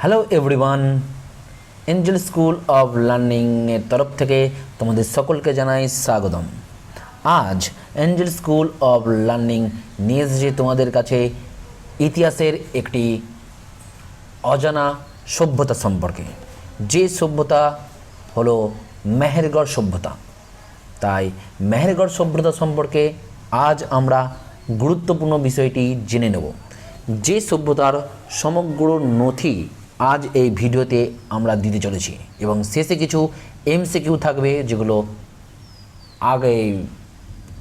Hello everyone, Angel School of লার্নিংয়ের তরফ থেকে তোমাদের সকলকে জানাই স্বাগতম। আজ এঞ্জেল স্কুল অফ লার্নিং নিয়ে এসেছে তোমাদের কাছে ইতিহাসের একটি অজানা সভ্যতা সম্পর্কে, যে সভ্যতা হলো মেহেরগড় সভ্যতা। তাই মেহেরগড় সভ্যতা সম্পর্কে আজ আমরা গুরুত্বপূর্ণ বিষয়টি জেনে নেব। যে সভ্যতার সমগ্র নথি আজ এই ভিডিওতে আমরা দিতে চলেছি এবং শেষে কিছু এমসিকিউ থাকবে, যেগুলো আগে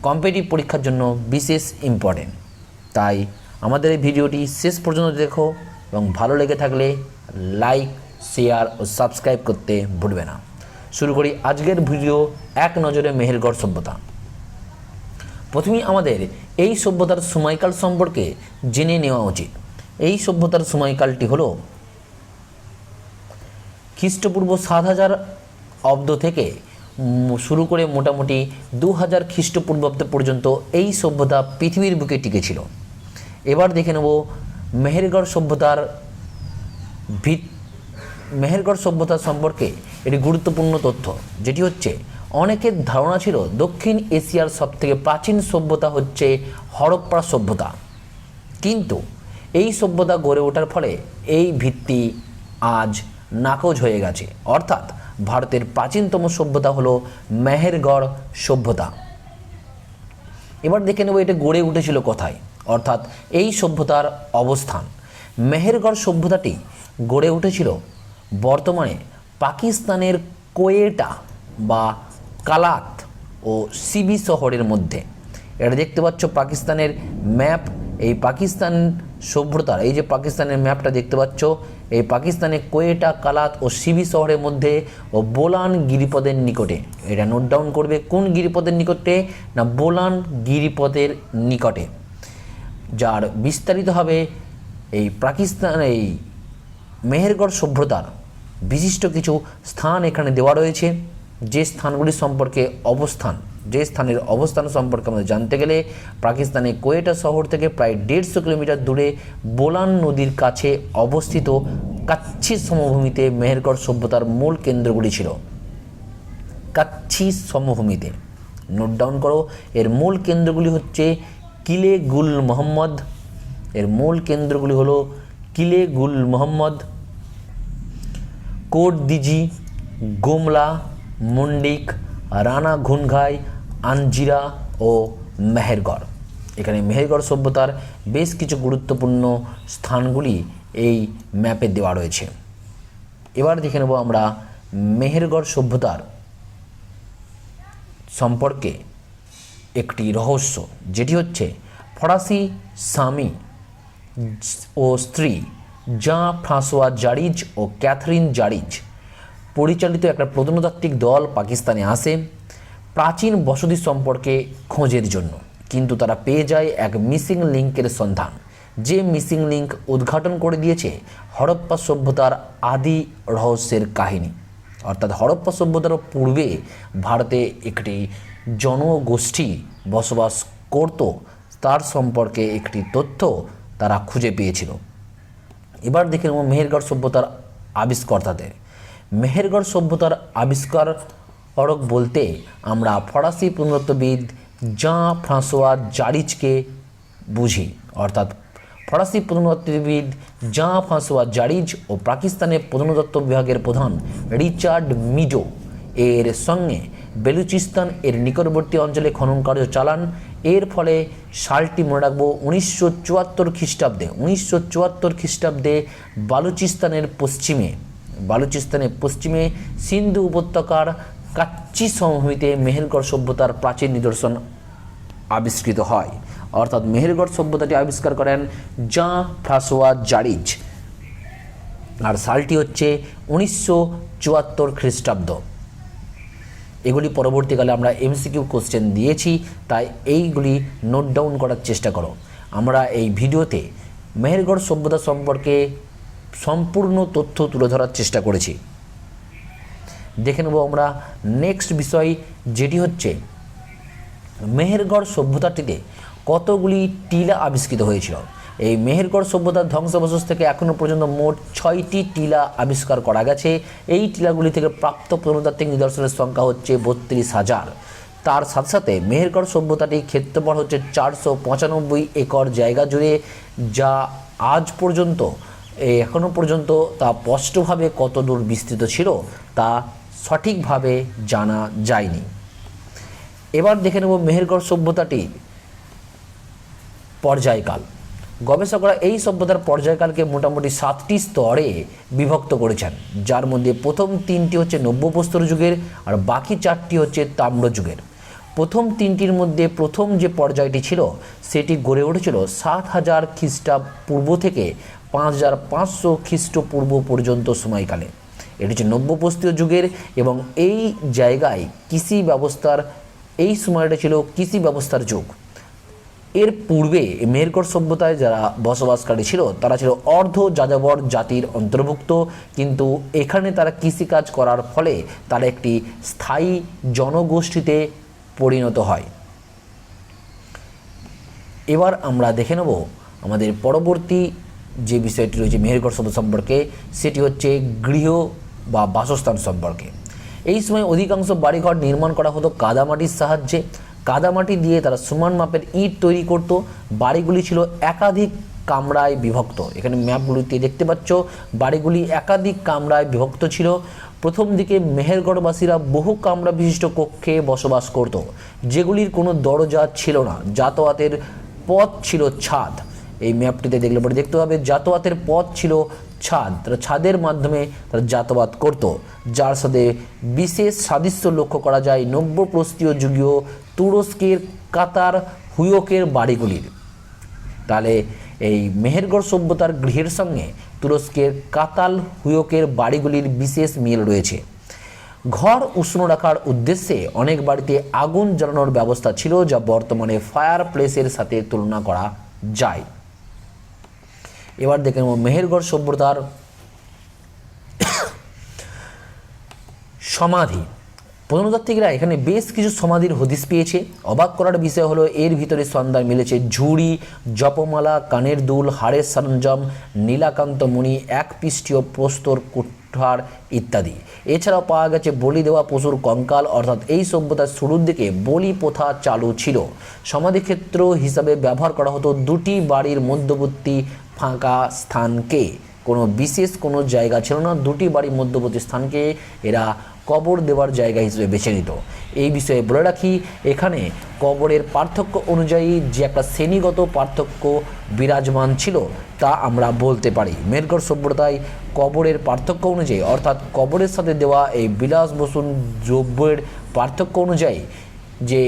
কম্পিটিটিভ পরীক্ষার জন্য বিশেষ ইম্পর্টেন্ট। তাই আমাদের এই ভিডিওটি শেষ পর্যন্ত দেখো এবং ভালো লেগে থাকলে লাইক, শেয়ার ও সাবস্ক্রাইব করতে ভুলবে না। শুরু করি আজকের ভিডিও এক নজরে মেহেরগড় সভ্যতা। প্রথমেই আমাদের এই সভ্যতার সময়কাল সম্পর্কে জেনে নেওয়া উচিত। এই সভ্যতার সময়কালটি হলো খ্রিস্টপূর্ব 7000 অব্দ থেকে শুরু করে মোটামুটি 2000 খ্রিস্টপূর্বাব্দ পর্যন্ত এই সভ্যতা পৃথিবীর বুকে টিকেছিল। এবার দেখে নেব মেহেরগড় সভ্যতা সম্পর্কে একটি গুরুত্বপূর্ণ তথ্য, যেটি হচ্ছে অনেকের ধারণা ছিল দক্ষিণ এশিয়ার সবথেকে প্রাচীন সভ্যতা হচ্ছে হরপ্পা সভ্যতা, কিন্তু এই সভ্যতা গড়ে ওঠার ফলে এই ভিত্তি আজ নাকচ হয়ে গেছে। অর্থাৎ ভারতের প্রাচীনতম সভ্যতা হলো মেহেরগড় সভ্যতা। এবার দেখে নেব এটা গড়ে উঠেছিল কোথায়, অর্থাৎ এই সভ্যতার অবস্থান। মেহেরগড় সভ্যতাটি গড়ে উঠেছিল বর্তমানে পাকিস্তানের কোয়েটা বা কালাত ও সিবি শহরের মধ্যে। এটা দেখতে পাচ্ছ পাকিস্তানের ম্যাপ। এই পাকিস্তান সভ্যতার এই যে পাকিস্তানের ম্যাপটা দেখতে পাচ্ছ, এই পাকিস্তানের কোয়েটা, কালাত ও সিবি শহরের মধ্যে ও বোলান গিরিপথের নিকটে। এটা নোট ডাউন করবে, কোন গিরিপথের নিকটে না বোলান গিরিপথের নিকটে, যার বিস্তারিত হবে এই এই মেহেরগড় সভ্যতার বিশিষ্ট কিছু স্থান এখানে দেওয়া রয়েছে। যে স্থানগুলি সম্পর্কে স্থানের অবস্থান সম্পর্কে আমাদের জানতে গেলে পাকিস্তানের কোয়েটা শহর থেকে প্রায় 150 কিলোমিটার দূরে বোলান নদীর কাছে অবস্থিত কাচ্ছি সমভূমিতে মেহেরগড় সভ্যতার মূল কেন্দ্রগুলি ছিল। কাচ্ছি সমভূমিতে নোট ডাউন করো, এর মূল কেন্দ্রগুলি হচ্ছে কিলে গুল মোহাম্মদ। কোটদিজি, গোমলা, মুন্ডিক, রানা ঘুনঘাই, আনজিরা ও মেহেরগড়। এখানে মেহেরগড় সভ্যতার বেশ কিছু গুরুত্বপূর্ণ স্থানগুলি এই ম্যাপে দেওয়া রয়েছে। এবার দেখে নেব আমরা মেহেরগড় সভ্যতার সম্পর্কে একটি রহস্য, যেটি হচ্ছে ফরাসি স্বামী ও স্ত্রী জাঁ ফ্রাঁসোয়া জারিজ ও ক্যাথরিন জারিজ পরিচালিত একটা প্রত্নতাত্ত্বিক দল পাকিস্তানে আসে প্রাচীন বসতি সম্পর্কে খোঁজের জন্য, কিন্তু তারা পেয়ে যায় এক মিসিং লিঙ্কের সন্ধান, যে মিসিং লিঙ্ক উদ্ঘাটন করে দিয়েছে হরপ্পা সভ্যতার আদি রহস্যের কাহিনী। অর্থাৎ হরপ্পা সভ্যতার পূর্বে ভারতে একটি জনগোষ্ঠী বসবাস করত, তার সম্পর্কে একটি তথ্য তারা খুঁজে পেয়েছিল। এবার দেখে নেব মেহেরগড় সভ্যতার আবিষ্কর্তাদের। মেহেরগড় সভ্যতার আবিষ্কারক বলতে আমরা ফরাসি প্রত্নতত্ত্ববিদ জাঁ ফ্রাঁসোয়া জারিজকে বুঝি। অর্থাৎ ফরাসি প্রত্নতত্ত্ববিদ জাঁ ফ্রাঁসোয়া জারিজ ও পাকিস্তানের প্রত্নতত্ত্ব বিভাগের প্রধান রিচার্ড মিজো এর সঙ্গে বেলুচিস্তান এর নিকটবর্তী অঞ্চলে খনন কার্য চালান। এর ফলে সালটি মনে রাখবো 1974 খ্রিস্টাব্দে। 1974 খ্রিস্টাব্দে বালুচিস্তানের পশ্চিমে সিন্ধু উপত্যকার কাচ্চি সমভূমিতে মেহেরগড় সভ্যতার প্রাচীন নিদর্শন আবিষ্কৃত হয়। অর্থাৎ মেহেরগড় সভ্যতাটি আবিষ্কার করেন জাঁ ফ্রাঁসোয়া জারিজ, আর সালটি হচ্ছে 1974 খ্রিস্টাব্দ। এগুলি পরবর্তীকালে আমরা এমসিকিউ কোশ্চেন দিয়েছি, তাই এইগুলি নোট ডাউন করার চেষ্টা করো। আমরা এই ভিডিওতে মেহেরগড় সভ্যতা সম্পর্কে সম্পূর্ণ তথ্য তুলে ধরার চেষ্টা করেছি। দেখে নেব আমরা নেক্সট বিষয়, যেটি হচ্ছে মেহেরগড় সভ্যতাটিতে কতগুলি টিলা আবিষ্কৃত হয়েছিল। এই মেহেরগড় সভ্যতার ধ্বংসাবশেষ থেকে এখনও পর্যন্ত মোট 6টি টিলা আবিষ্কার করা গেছে। এই টিলাগুলি থেকে প্রাপ্ত প্রত্নতাত্ত্বিক নিদর্শনের সংখ্যা হচ্ছে 32,000। তার সাথে সাথে মেহেরগড় সভ্যতাটি ক্ষেত্রফল হচ্ছে 495 একর জায়গা জুড়ে, যা আজ পর্যন্ত এখনও পর্যন্ত তা স্পষ্টভাবে কত দূর বিস্তৃত ছিল তা সঠিকভাবে জানা যায়নি। এবার দেখে নেব মেহেরগড় সভ্যতাটির পর্যায়কাল। গবেষকরা এই সভ্যতার পর্যায়কালকে মোটামুটি 7টি স্তরে বিভক্ত করেছেন, যার মধ্যে প্রথম 3টি হচ্ছে নব্যপ্রস্তর যুগের আর বাকি 4টি হচ্ছে তাম্র যুগের। প্রথম 3টির মধ্যে প্রথম যে পর্যায়টি ছিল সেটি গড়ে উঠেছিল 7000 খ্রিস্টপূর্ব থেকে 5500 খ্রিস্টপূর্ব পর্যন্ত সময়কালে। এটি হচ্ছে নব্যপ্রস্তর যুগের এবং এই জায়গায় কৃষি ব্যবস্থার এই সময়টা ছিল কৃষি ব্যবস্থার যুগ। এর পূর্বে মেহেরগড় সভ্যতায় যারা বসবাসকারী ছিল তারা ছিল অর্ধ যাযাবর জাতির অন্তর্ভুক্ত, কিন্তু এখানে তারা কৃষিকাজ করার ফলে তারা একটি স্থায়ী জনগোষ্ঠীতে পরিণত হয়। এবার আমরা দেখে নেব আমাদের পরবর্তী যে বিষয়টি রয়েছে মেহেরগড় সভ্যতা সম্পর্কে, সেটি হচ্ছে গৃহ বা বাসস্থান সম্পর্কে। এই সময় অধিকাংশ বাড়িঘর নির্মাণ করা হতো কাদামাটির সাহায্যে। কাদামাটি দিয়ে তারা সমান মাপের ইট তৈরি করত। বাড়িগুলি ছিল একাধিক কামরায় বিভক্ত। এখানে ম্যাপগুলিতে দেখতে পাচ্ছ বাড়িগুলি একাধিক কামরায় বিভক্ত ছিল। প্রথম দিকে মেহেরগড়বাসীরা বহু কামরা বিশিষ্ট কক্ষে বসবাস করত, যেগুলির কোনো দরজা ছিল না। যাতায়াতের পথ ছিল ছাদ। এই ম্যাপটিতে দেখলে পরে দেখতে হবে যাতায়াতের পথ ছিল ছাদ। তারা ছাদের মাধ্যমে তারা যাতায়াত করত, যার সাথে বিশেষ সাদৃশ্য লক্ষ্য করা যায় নব্যপ্রস্তরীয় যুগীয় তুরস্কের কাতার হুয়কের বাড়িগুলির। তাহলে এই মেহেরগড় সভ্যতার গৃহের সঙ্গে তুরস্কের কাতাল হুয়কের বাড়িগুলির বিশেষ মিল রয়েছে। ঘর উষ্ণ রাখার উদ্দেশ্যে অনেক বাড়িতে আগুন জ্বালানোর ব্যবস্থা ছিল, যা বর্তমানে ফায়ার প্লেসের সাথে তুলনা করা যায়। এবার দেখে নেব মেহেরগড় সভ্যতার সমাধি। প্রত্নতাত্ত্বিকরা এখানে বেশ কিছু সমাধির হদিশ পেয়েছে। অবাক করার বিষয় হলো এর ভিতরে সন্ধান মিলেছে ঝুড়ি, জপমালা, কানের দুল, হাড়ের সরঞ্জাম, নীলাকান্ত মণি, একপৃষ্ঠীয় প্রস্তর কুঠার ইত্যাদি। এছাড়াও পাওয়া গেছে বলি দেওয়া পশুর কঙ্কাল, অর্থাৎ এই সভ্যতার শুরুর দিকে বলি প্রথা চালু ছিল। সমাধিক্ষেত্র হিসাবে ব্যবহার করা হতো দুটি বাড়ির মধ্যবর্তী ফাঁকা স্থানকে। কোনো বিশেষ কোনো জায়গা ছিল না, দুটি বাড়ির মধ্যবর্তী স্থানকে এরা কবর দেওয়ার জায়গা হিসেবে বেছে নিত। এই বিষয়ে বলে রাখি, এখানে কবরের পার্থক্য অনুযায়ী যে একটা শ্রেণীগত পার্থক্য বিরাজমান ছিল তা আমরা বলতে পারি। মেহেরগড় সভ্যতায় কবরের পার্থক্য অনুযায়ী, অর্থাৎ কবরের সাথে দেওয়া এই বিলাসবসন দ্রব্যের পার্থক্য অনুযায়ী যে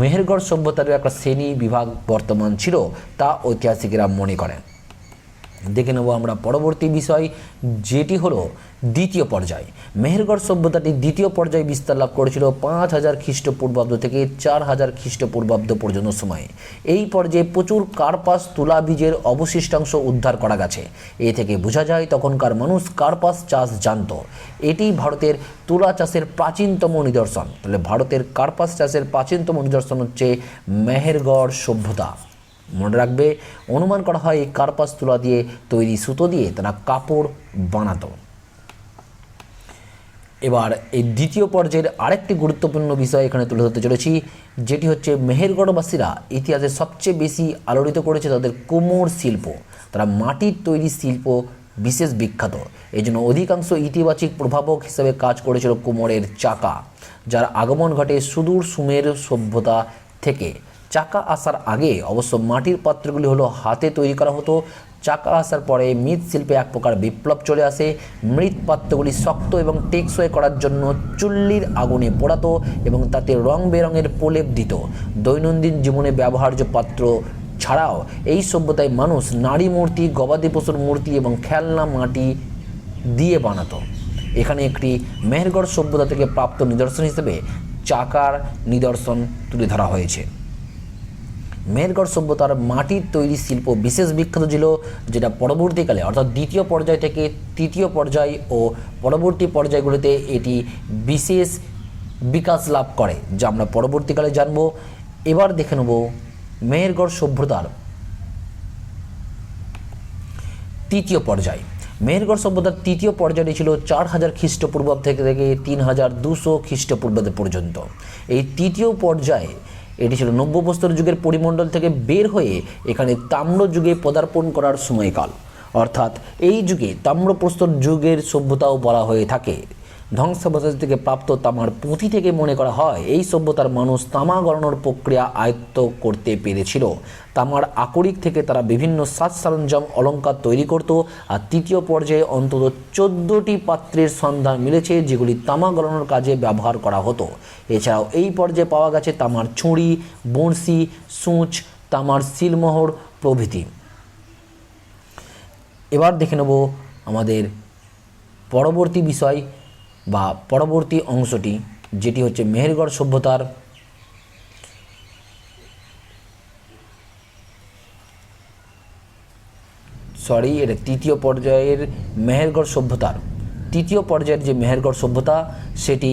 মেহেরগড় সভ্যতার একটা শ্রেণী বিভাগ বর্তমান ছিল তা ঐতিহাসিকরা মনে করেন। দেখে নেব আমরা পরবর্তী বিষয়, যেটি হলো দ্বিতীয় পর্যায়। মেহেরগড় সভ্যতাটি দ্বিতীয় পর্যায়ে বিস্তার লাভ করেছিল 5000 খ্রিস্টপূর্বাব্দ থেকে 4000 খ্রিস্টপূর্বাব্দ পর্যন্ত সময়ে। এই পর্যায়ে প্রচুর কার্পাস তুলা বীজের অবশিষ্টাংশ উদ্ধার করা গেছে। এ থেকে বোঝা যায় তখনকার মানুষ কার্পাস চাষ জানত। এটি ভারতের তুলা চাষের প্রাচীনতম নিদর্শন। তাহলে ভারতের কার্পাস চাষের প্রাচীনতম নিদর্শন হচ্ছে মেহেরগড় সভ্যতা। মনে রাখবে, অনুমান করা হয় এই কার্পাস তুলা দিয়ে তৈরি সুতো দিয়ে তারা কাপড় বানাতো। এবার এই দ্বিতীয় পর্যায়ের আরেকটি গুরুত্বপূর্ণ বিষয় এখানে তুলে ধরতে চলেছি, যেটি হচ্ছে মেহেরগড়বাসীরা ইতিহাসে সবচেয়ে বেশি আলোড়িত করেছে তাদের কুমোর শিল্প। তারা মাটির তৈরি শিল্প বিশেষ বিখ্যাত। এই জন্য অধিকাংশ ইতিবাচক প্রভাবক হিসেবে কাজ করেছিল কুমোরের চাকা, যার আগমন ঘটে সুদূর সুমের সভ্যতা থেকে। চাকা আসার আগে অবশ্য মাটির পাত্রগুলি হলো হাতে তৈরি করা হতো। চাকা আসার পরে মৃৎশিল্পে এক প্রকার বিপ্লব চলে আসে। মৃৎ পাত্রগুলি শক্ত এবং টেকসই করার জন্য চুল্লির আগুনে পোড়াতো এবং তাতে রং বেরঙের প্রলেপ দিত। দৈনন্দিন জীবনে ব্যবহার্য পাত্র ছাড়াও এই সভ্যতায় মানুষ নারী মূর্তি, গবাদি পশুর মূর্তি এবং খেলনা মাটি দিয়ে বানাতো। এখানে একটি মেহেরগড় সভ্যতা থেকে প্রাপ্ত নিদর্শন হিসেবে চাকার নিদর্শন তুলে ধরা হয়েছে। মেহেরগড় সভ্যতার মাটির তৈরি শিল্প বিশেষ বিখ্যাত ছিল, যেটা পরবর্তীকালে অর্থাৎ দ্বিতীয় পর্যায় থেকে তৃতীয় পর্যায় ও পরবর্তী পর্যায়গুলিতে এটি বিশেষ বিকাশ লাভ করে, যা আমরা পরবর্তীকালে জানব। এবার দেখে নেব মেহেরগড় সভ্যতার তৃতীয় পর্যায়। মেহেরগড় সভ্যতার তৃতীয় পর্যায়টি ছিল 4000 খ্রিস্টপূর্বাব্দ থেকে 3200 খ্রিস্টপূর্বাব্দ পর্যন্ত। এই তৃতীয় পর্যায়ে এটি ছিল নব্যপ্রস্তর যুগের পরিমণ্ডল থেকে বের হয়ে এখানে তাম্র যুগে পদার্পণ করার সময়কাল, অর্থাৎ এই যুগে তাম্রপ্রস্তর যুগের সভ্যতাও বলা হয়ে থাকে। ধ্বংসাবশেষ থেকে প্রাপ্ত তামার পুঁথি থেকে মনে করা হয় এই সভ্যতার মানুষ তামা গড়ানোর প্রক্রিয়া আয়ত্ত করতে পেরেছিল। তামার আকরিক থেকে তারা বিভিন্ন সাজ সরঞ্জাম অলঙ্কার তৈরি করত। আর তৃতীয় পর্যায়ে অন্তত 14টি পাত্রের সন্ধান মিলেছে যেগুলি তামা গড়ানোর কাজে ব্যবহার করা হতো। এছাড়াও এই পর্যায়ে পাওয়া গেছে তামার ছুরি, বড়শি, সূঁচ, তামার সিলমোহর প্রভৃতি। এবার দেখে নেব আমাদের পরবর্তী বিষয় বা পরবর্তী অংশটি, যেটি হচ্ছে মেহেরগড় সভ্যতার এটা তৃতীয় পর্যায়ের মেহেরগড় সভ্যতার তৃতীয় পর্যায়ের যে মেহেরগড় সভ্যতা, সেটি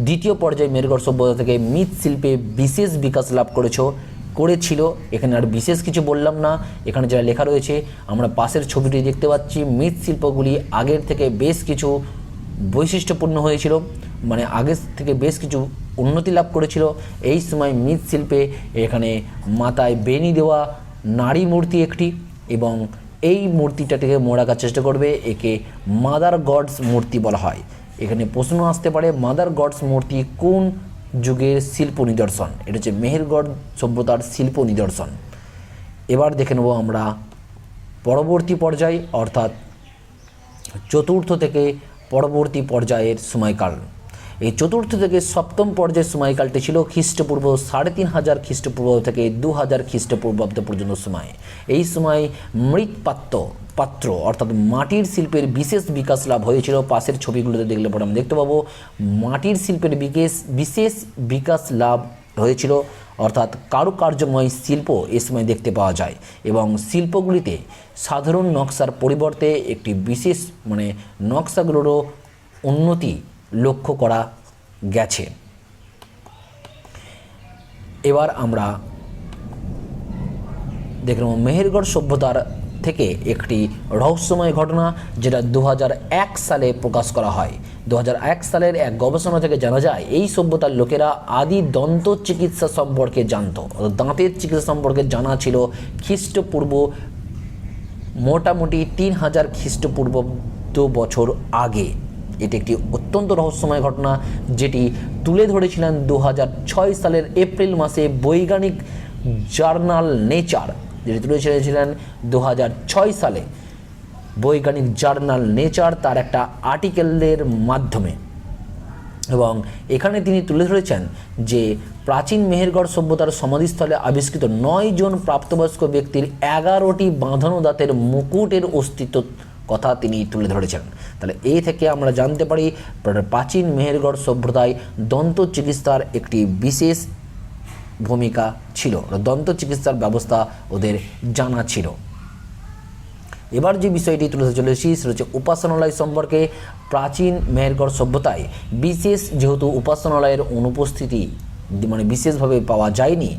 দ্বিতীয় পর্যায়ে মেহেরগড় সভ্যতা থেকে মৃৎশিল্পে বিশেষ বিকাশ লাভ করেছিল। এখানে আর বিশেষ কিছু বললাম না, এখানে যারা লেখা রয়েছে আমরা পাশের ছবিটি দেখতে পাচ্ছি। মৃৎশিল্পগুলি আগের থেকে বেশ কিছু বৈশিষ্ট্যপূর্ণ হয়েছিল, মানে আগের থেকে বেশ কিছু উন্নতি লাভ করেছিল। এই সময় মৃৎশিল্পে এখানে মাথায় বেনি দেওয়া নারী মূর্তি একটি, এবং এই মূর্তিটাকে মনে রাখার চেষ্টা করবে, একে মাদার গডস মূর্তি বলা হয়। এখানে প্রশ্ন আসতে পারে মাদার গডস মূর্তি কোন যুগের শিল্প নিদর্শন? এটা হচ্ছে মেহেরগড় সভ্যতার শিল্প নিদর্শন। এবার দেখে নেব আমরা পরবর্তী পর্যায়, অর্থাৎ চতুর্থ থেকে পরবর্তী পর্যায়ের সময়কাল। এই চতুর্থ থেকে সপ্তম পর্যায়ের সময়কালটি ছিল খ্রিস্টপূর্ব 3500 খ্রিস্টপূর্ব থেকে 2000 খ্রিস্টপূর্বাব্দ পর্যন্ত সময়। এই সময় মৃৎপাত্র অর্থাৎ মাটির শিল্পের বিশেষ বিকাশ লাভ হয়েছিল। পাশের ছবিগুলোতে দেখলে পরে আমরা দেখতে পাবো মাটির শিল্পের বিশেষ বিকাশ লাভ হয়েছিল, অর্থাৎ কারুকার্যময় শিল্প এ সময় দেখতে পাওয়া যায়। এবং শিল্পগুলিতে সাধারণ নকশার পরিবর্তে একটি বিশেষ নকশাগুলোরও উন্নতি লক্ষ্য করা গেছে। এবার আমরা দেখলাম মেহেরগড় সভ্যতার থেকে একটি রহস্যময় ঘটনা, যেটা 2001 সালে প্রকাশ করা হয়। 2001 সালের এক গবেষণা থেকে জানা যায় এই সভ্যতার লোকেরা আদি দন্ত চিকিৎসা সম্পর্কে জানত। দাঁতের চিকিৎসা সম্পর্কে জানা ছিল খ্রিস্টপূর্ব মোটামুটি 3000 খ্রিস্টপূর্বাব্দ বছর আগে। এটি একটি অত্যন্ত রহস্যময় ঘটনা, যেটি তুলে ধরেছিলেন 2006 সালের এপ্রিল মাসে বৈজ্ঞানিক জার্নাল নেচার, যেটি তুলে ধরেছিলেন 2006 সালে বৈজ্ঞানিক জার্নাল নেচার তার একটা আর্টিকেলের মাধ্যমে। এবং এখানে তিনি তুলে ধরেছেন যে প্রাচীন মেহেরগড় সভ্যতার সমাধিস্থলে আবিষ্কৃত 9 জন প্রাপ্তবয়স্ক ব্যক্তির 11টি বাঁধানো দাঁতের মুকুটের অস্তিত্ব কথা তিনি তুলে ধরেছেন। তাহলে এই থেকে আমরা জানতে পারি প্রাচীন মেহেরগড় সভ্যতায় দন্ত চিকিৎসার একটি বিশেষ ভূমিকা ছিল, দন্ত চিকিৎসার ব্যবস্থা ওদের জানা ছিল। এবার যে বিষয়টি তুলে ধরে চলেছি সেটা হচ্ছে উপাসনালয় সম্পর্কে। প্রাচীন মেহেরগড় সভ্যতায় বিশেষ যেহেতু উপাসনালয়ের অনুপস্থিতি বিশেষভাবে পাওয়া যায়নি,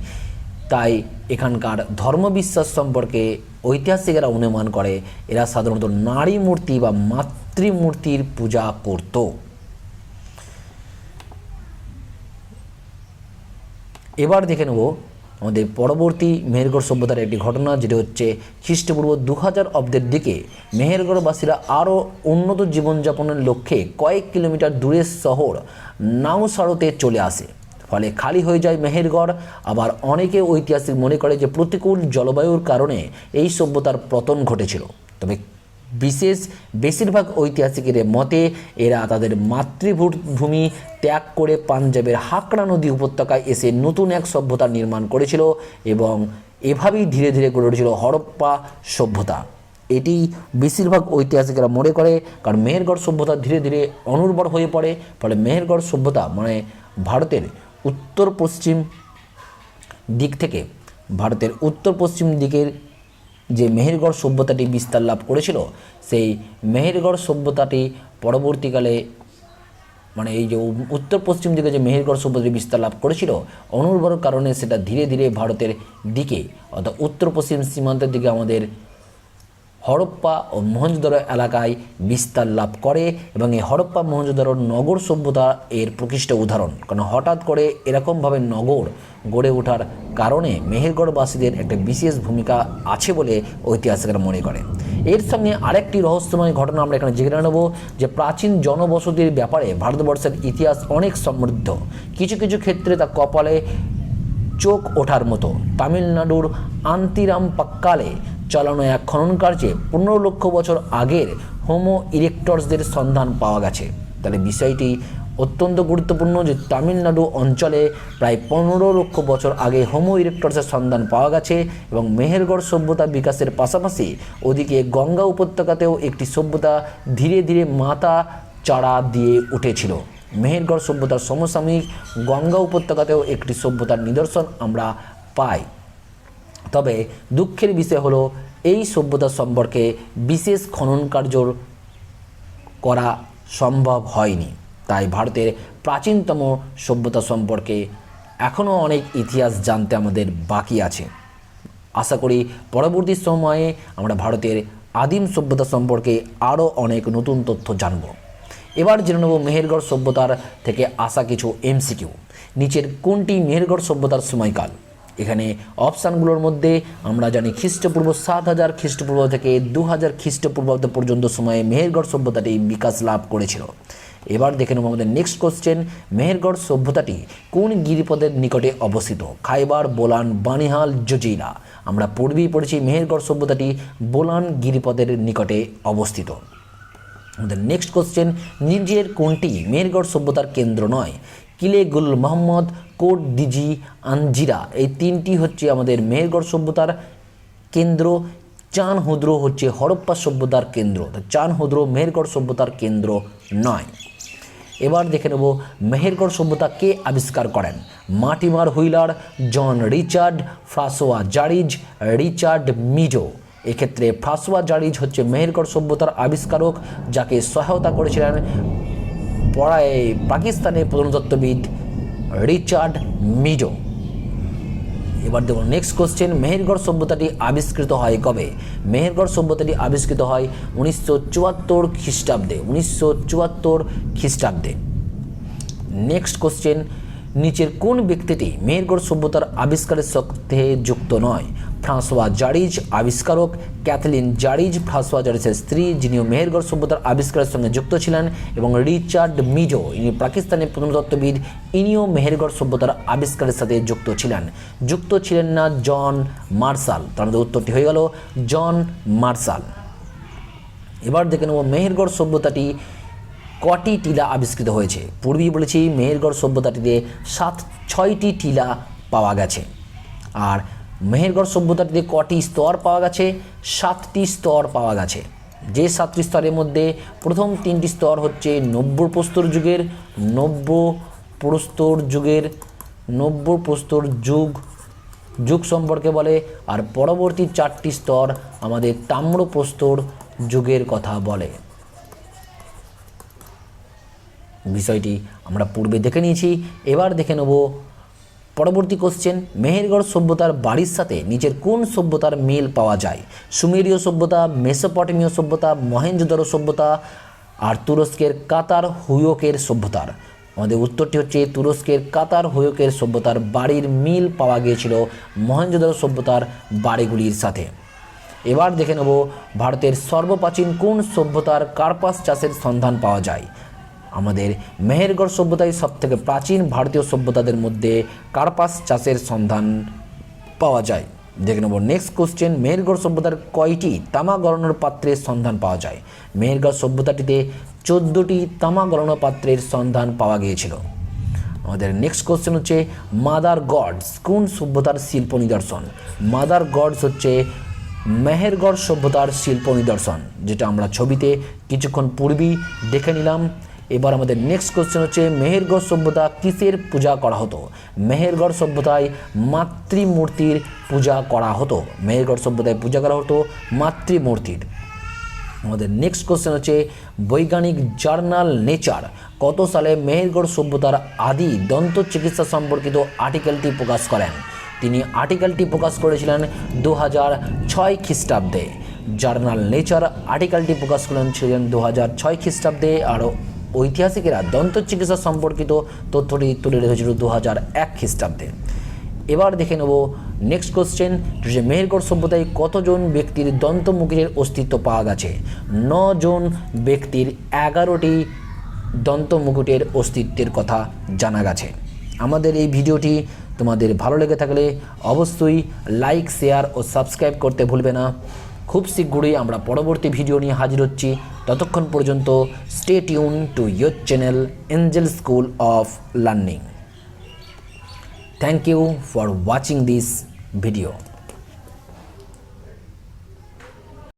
তাই এখানকার ধর্মবিশ্বাস সম্পর্কে ঐতিহাসিকেরা অনুমান করে এরা সাধারণত নারী মূর্তি বা মাতৃমূর্তির পূজা করত। এবার দেখে নেব আমাদের পরবর্তী মেহেরগড় সভ্যতার একটি ঘটনা, যেটা হচ্ছে খ্রিস্টপূর্ব 2000 অব্দের দিকে মেহেরগড়বাসীরা আরও উন্নত জীবনযাপনের লক্ষ্যে কয়েক কিলোমিটার দূরের শহর নাওসারোতে চলে আসে। ফলে খালি হয়ে যায় মেহেরগড়। আবার অনেকে ঐতিহাসিক মনে করে যে প্রতিকূল জলবায়ুর কারণে এই সভ্যতার পতন ঘটেছিল। তবে বেশিরভাগ ঐতিহাসিকের মতে এরা তাদের মাতৃভূমি ত্যাগ করে পাঞ্জাবের হাকড়া নদী উপত্যকায় এসে নতুন এক সভ্যতা নির্মাণ করেছিল, এবং এভাবেই ধীরে ধীরে গড়ে উঠেছিল হরপ্পা সভ্যতা। এটি বেশিরভাগ ঐতিহাসিকরা মনে করে, কারণ মেহেরগড় সভ্যতা ধীরে ধীরে অনুর্বর হয়ে পড়ে। ফলে মেহেরগড় সভ্যতা ভারতের উত্তর পশ্চিম দিকের যে মেহেরগড় সভ্যতাটি বিস্তার লাভ করেছিল, সেই মেহেরগড় সভ্যতাটি পরবর্তীকালে এই যে উত্তর পশ্চিম দিকে যে মেহেরগড় সভ্যতাটি বিস্তার লাভ করেছিল, অনুর্বর কারণে সেটা ধীরে ধীরে ভারতের দিকে অর্থাৎ উত্তর পশ্চিম সীমান্তের দিকে আমাদের হরপ্পা ও মহেঞ্জোদারো এলাকায় বিস্তার লাভ করে এবং এই হরপ্পা মহেঞ্জোদারো নগর সভ্যতা এর প্রকৃষ্ট উদাহরণ। কারণ হঠাৎ করে এরকমভাবে নগর গড়ে ওঠার কারণে মেহেরগড়বাসীদের একটা বিশেষ ভূমিকা আছে বলে ঐতিহাসিকরা মনে করে। এর সঙ্গে আরেকটি রহস্যময় ঘটনা আমরা এখানে জেনে নেব যে প্রাচীন জনবসতির ব্যাপারে ভারতবর্ষের ইতিহাস অনেক সমৃদ্ধ। কিছু কিছু ক্ষেত্রে তা কপালে চোখ ওঠার মতো। তামিলনাড়ুর আন্তিরামপাক্কালে চালানো এক খনন কার্যে 15 লক্ষ বছর আগের হোমো ইরেক্টসদের সন্ধান পাওয়া গেছে। তাহলে বিষয়টি অত্যন্ত গুরুত্বপূর্ণ যে তামিলনাড়ু অঞ্চলে প্রায় 15 লক্ষ বছর আগে হোমো ইরেক্টসের সন্ধান পাওয়া গেছে এবং মেহেরগড় সভ্যতা বিকাশের পাশাপাশি ওদিকে গঙ্গা উপত্যকাতেও একটি সভ্যতা ধীরে ধীরে মাথা চাড়া দিয়ে উঠেছিল। মেহেরগড় সভ্যতার সমসাময়িক গঙ্গা উপত্যকাতেও একটি সভ্যতার নিদর্শন আমরা পাই। তবে দুঃখের বিষয় হলো এই সভ্যতা সম্পর্কে বিশেষ খনন কার্য করা সম্ভব হয়নি। তাই ভারতের প্রাচীনতম সভ্যতা সম্পর্কে এখনও অনেক ইতিহাস জানতে আমাদের বাকি আছে। আশা করি পরবর্তী সময়ে আমরা ভারতের আদিম সভ্যতা সম্পর্কে আরও অনেক নতুন তথ্য জানব। এবার জেনে নেব মেহেরগড় সভ্যতার থেকে আসা কিছু এমসিকিউ। নিচের কোনটি মেহেরগড় সভ্যতার সময়কাল? এখানে অপশানগুলোর মধ্যে আমরা জানি খ্রিস্টপূর্ব 7000 খ্রিস্টপূর্ব থেকে 2000 খ্রিস্টপূর্বাব্দ পর্যন্ত সময়ে মেহেরগড় সভ্যতাটি বিকাশ লাভ করেছিল। এবার দেখে নেব আমাদের নেক্সট কোশ্চেন, মেহেরগড় সভ্যতাটি কোন গিরিপথের নিকটে অবস্থিত? খাইবার, বোলান, বানিহাল, জজিরা। আমরা পূর্বেই পড়েছি মেহেরগড় সভ্যতাটি বোলান গিরিপথের নিকটে অবস্থিত। আমাদের নেক্সট কোশ্চেন, নিচের কোনটি মেহেরগড় সভ্যতার কেন্দ্র নয়? কিলে গুল মোহাম্মদ, কোট দিজি, আঞ্জিরা এই তিনটি হচ্ছে আমাদের মেহেরগড় সভ্যতার কেন্দ্র। চান হুদ্র হচ্ছে হরপ্পা সভ্যতার কেন্দ্র। চান হুদ্র মেহেরগড় সভ্যতার কেন্দ্র নয়। এবার দেখে নেব মেহেরগড় সভ্যতা কে আবিষ্কার করেন? মার্টিমার হুইলার, জন রিচার্ড, ফ্রাঁসোয়া জারিজ, রিচার্ড মিজো। এক্ষেত্রে ফ্রাঁসোয়া জারিজ হচ্ছে মেহেরগড় সভ্যতার আবিষ্কারক, যাকে সহায়তা করেছিলেন পাকিস্তানের প্রত্নতত্ত্ববিদ রিচার্ড মিজো। এবার দেখুন নেক্সট কোশ্চেন, মেহেরগড় সভ্যতাটি আবিষ্কৃত হয় কবে? মেহেরগড় সভ্যতাটি আবিষ্কৃত হয় 1974 খ্রিস্টাব্দে। 1974 খ্রিস্টাব্দে। নেক্সট কোশ্চেন, নিচের কোন ব্যক্তিটি মেহেরগড় সভ্যতার আবিষ্কারের সাথে যুক্ত নয়? ফ্রাঁসোয়া জারিজ আবিষ্কারক, ক্যাথলিন জারিজ ফ্রাঁসোয়া জারিজের স্ত্রী, যিনি মেহেরগড় সভ্যতার আবিষ্কারের সঙ্গে যুক্ত ছিলেন, এবং রিচার্ড মিজো, ইনি পাকিস্তানের প্রত্নতত্ত্ববিদ, ইনিও মেহেরগড় সভ্যতার আবিষ্কারের সাথে যুক্ত ছিলেন। যুক্ত ছিলেন না জন মার্শাল। তার মধ্যে উত্তরটি হয়ে গেল জন মার্শাল। এবার দেখে নেব মেহেরগড় সভ্যতাটি কটি টিলা আবিষ্কৃত হয়েছে? পূর্বেই বলেছি মেহেরগড় সভ্যতাটিতে 6টি টিলা পাওয়া গেছে। আর মেহেরগড় সভ্যতাটিতে কটি স্তর পাওয়া গেছে? 7টি স্তর পাওয়া গেছে। যে 7টি স্তরের মধ্যে প্রথম 3টি স্তর হচ্ছে নব্য প্রস্তর যুগ সম্পর্কে বলে, আর পরবর্তী 4টি স্তর আমাদের তাম্রপ্রস্তর যুগের কথা বলে। বিষয়টি আমরা পূর্বে দেখে নিয়েছি। এবার দেখে নেব পরবর্তী কোশ্চেন, মেহেরগড় সভ্যতার বাড়ির সাথে নিচের কোন সভ্যতার মিল পাওয়া যায়? সুমেরীয় সভ্যতা, মেসোপটেমীয় সভ্যতা, মহেঞ্জোদারো সভ্যতা, আর তুরস্কের কাতার হুয়কের সভ্যতার। আমাদের উত্তরটি হচ্ছে তুরস্কের কাতার হুয়কের সভ্যতার বাড়ির মিল পাওয়া গিয়েছিল মহেঞ্জোদারো সভ্যতার বাড়িগুলির সাথে। এবার দেখে নেব ভারতের সর্বপ্রাচীন কোন সভ্যতার কার্পাস চাষের সন্ধান পাওয়া যায়? আমাদের মেহেরগড় সভ্যতাই সবথেকে প্রাচীন ভারতীয় সভ্যতাদের মধ্যে কার্পাস চাষের সন্ধান পাওয়া যায়। দেখে নেব নেক্সট কোশ্চেন, মেহেরগড় সভ্যতার কয়টি তামা গলানোর পাত্রের সন্ধান পাওয়া যায়? মেহেরগড় সভ্যতাটিতে 14টি তামা গলানো পাত্রের সন্ধান পাওয়া গিয়েছিল। আমাদের নেক্সট কোশ্চেন হচ্ছে মাদার গডস কোন সভ্যতার শিল্প নিদর্শন? মাদার গডস হচ্ছে মেহেরগড় সভ্যতার শিল্প নিদর্শন, যেটা আমরা ছবিতে কিছুক্ষণ পূর্বেই দেখে নিলাম। এবার আমাদের নেক্সট কোশ্চেন হচ্ছে মেহেরগড় সভ্যতা কিসের পূজা করা হতো? মেহেরগড় সভ্যতায় মাতৃমূর্তির পূজা করা হতো। মেহেরগড় সভ্যতায় পূজা করা হতো মাতৃমূর্তির। আমাদের নেক্সট কোশ্চেন হচ্ছে বৈজ্ঞানিক জার্নাল নেচার কত সালে মেহেরগড় সভ্যতার আদি দন্ত চিকিৎসা সম্পর্কিত আর্টিকেলটি প্রকাশ করেন? তিনি আর্টিকেলটি প্রকাশ করেছিলেন 2006 খ্রিস্টাব্দে। জার্নাল নেচার আর্টিকেলটি প্রকাশ করেছিলেন 2006 খ্রিস্টাব্দে। আর ঐতিহাসিকেরা দন্ত চিকিৎসা সম্পর্কিত তথ্যটি তুলে রেখেছিল 2001 খ্রিস্টাব্দে। এবার দেখে নেব নেক্সট কোশ্চেন, যে মেহেরগড় সভ্যতায় কতজন ব্যক্তির দন্তমুকুটের অস্তিত্ব পাওয়া গেছে? 9 জন ব্যক্তির 11টি দন্তমুকুটের অস্তিত্বের কথা জানা গেছে। আমাদের এই ভিডিওটি তোমাদের ভালো লেগে থাকলে অবশ্যই লাইক, শেয়ার ও সাবস্ক্রাইব করতে ভুলবে না। খুব শীঘ্রই আমরা পরবর্তী ভিডিও নিয়ে হাজির হচ্ছি। ততক্ষণ পর্যন্ত stay tune to your channel Angel School of learning. Thank you for watching this video.